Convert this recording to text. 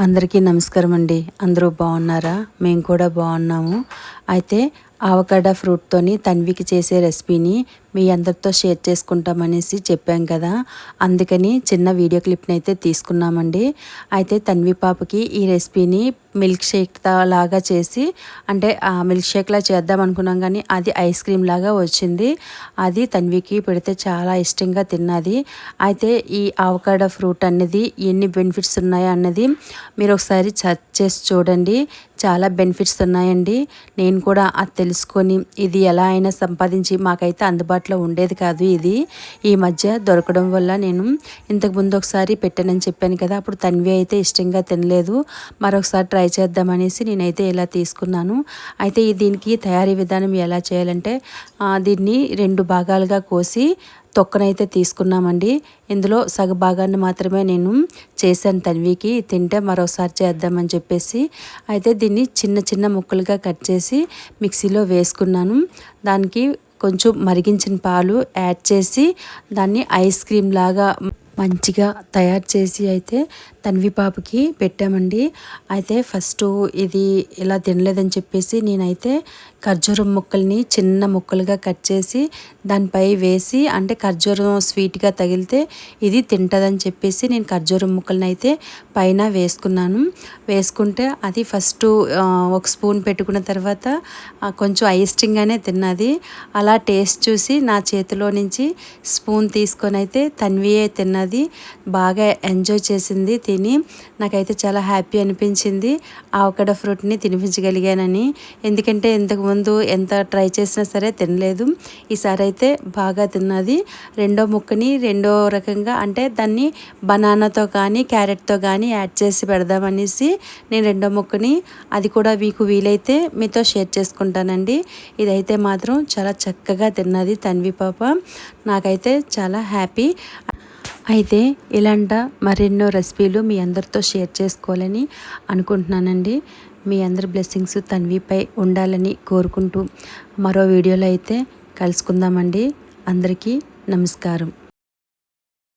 అందరికీ నమస్కారం అండి. అందరూ బాగున్నారా? మేము కూడా బాగున్నాము. అయితే ఆవకాడో ఫ్రూట్తోని తన్వికి చేసే రెసిపీని మీ అందరితో షేర్ చేసుకుంటామనేసి చెప్పాం కదా, అందుకని చిన్న వీడియో క్లిప్ని అయితే తీసుకున్నామండి. అయితే తన్వి పాపకి ఈ రెసిపీని మిల్క్ షేక్ లాగా చేసి, అంటే మిల్క్ షేక్లా చేద్దాం అనుకున్నాం కానీ అది ఐస్ క్రీమ్ లాగా వచ్చింది. అది తన్వికి పెడితే చాలా ఇష్టంగా తిన్నది. అయితే ఈ ఆవకాడో ఫ్రూట్ అనేది ఎన్ని బెనిఫిట్స్ ఉన్నాయో అన్నది మీరు ఒకసారి సెర్చ్ చేసి చూడండి. చాలా బెనిఫిట్స్ ఉన్నాయండి. నేను కూడా అది తెలుసుకొని ఇది ఎలా అయినా సంపాదించి, మాకైతే అందుబాటులో ఉండేది కాదు ఇది, ఈ మధ్య దొరకడం వల్ల నేను ఇంతకుముందు ఒకసారి పెట్టానని చెప్పాను కదా, అప్పుడు తన్వి అయితే ఇష్టంగా తినలేదు. మరొకసారి ట్రై చేద్దామనేసి నేనైతే ఇలా తీసుకున్నాను. అయితే దీనికి తయారీ విధానం ఎలా చేయాలంటే, దీన్ని 2 భాగాలుగా కోసి తొక్కనైతే తీసుకున్నామండి. ఇందులో సగ భాగాన్ని మాత్రమే నేను చేశాను తన్వికి, తింటే మరోసారి చేద్దామని చెప్పేసి. అయితే దీన్ని చిన్న చిన్న ముక్కలుగా కట్ చేసి మిక్సీలో వేసుకున్నాను. దానికి కొంచెం మరిగించిన పాలు యాడ్ చేసి దాన్ని ఐస్ క్రీమ్ లాగా మంచిగా తయారు చేసి అయితే తన్వి పాపకి పెట్టామండి. అయితే ఫస్ట్ ఇది ఇలా తినలేదని చెప్పేసి నేనైతే ఖర్జూరం ముక్కల్ని చిన్న ముక్కలుగా కట్ చేసి దానిపై వేసి, అంటే ఖర్జూరం స్వీట్గా తగిలితే ఇది తింటుందని చెప్పేసి నేను ఖర్జూరం ముక్కల్ని అయితే పైన వేసుకున్నాను. వేసుకుంటే అది ఫస్ట్ ఒక స్పూన్ పెట్టుకున్న తర్వాత కొంచెం అయిష్టంగానే తిన్నది. అలా టేస్ట్ చూసి నా చేతిలో నుంచి స్పూన్ తీసుకొని అయితే తన్వియే తిన్నది. బాగా ఎంజాయ్ చేసింది తిని. నాకైతే చాలా హ్యాపీ అనిపించింది ఆవకాడో ఫ్రూట్ని తినిపించగలిగానని. ఎందుకంటే ఇంతకుముందు ఎంత ట్రై చేసినా సరే తినలేదు. ఈసారి అయితే బాగా తిన్నది. రెండో ముక్కని రెండో రకంగా, అంటే దాన్ని బనానాతో కానీ క్యారెట్తో కానీ యాడ్ చేసి పెడదామనేసి నేను రెండో ముక్కని, అది కూడా మీకు వీలైతే మీతో షేర్ చేసుకుంటానండి. ఇదైతే మాత్రం చాలా చక్కగా తిన్నది తన్వి పాప. నాకైతే చాలా హ్యాపీ. అయితే ఇలాంటి మరెన్నో రెసిపీలు మీ అందరితో షేర్ చేసుకోవాలని అనుకుంటున్నానండి. మీ అందరి బ్లెస్సింగ్స్ తన్విపై ఉండాలని కోరుకుంటూ మరో వీడియోలో అయితే కలుసుకుందామండి. అందరికీ నమస్కారం.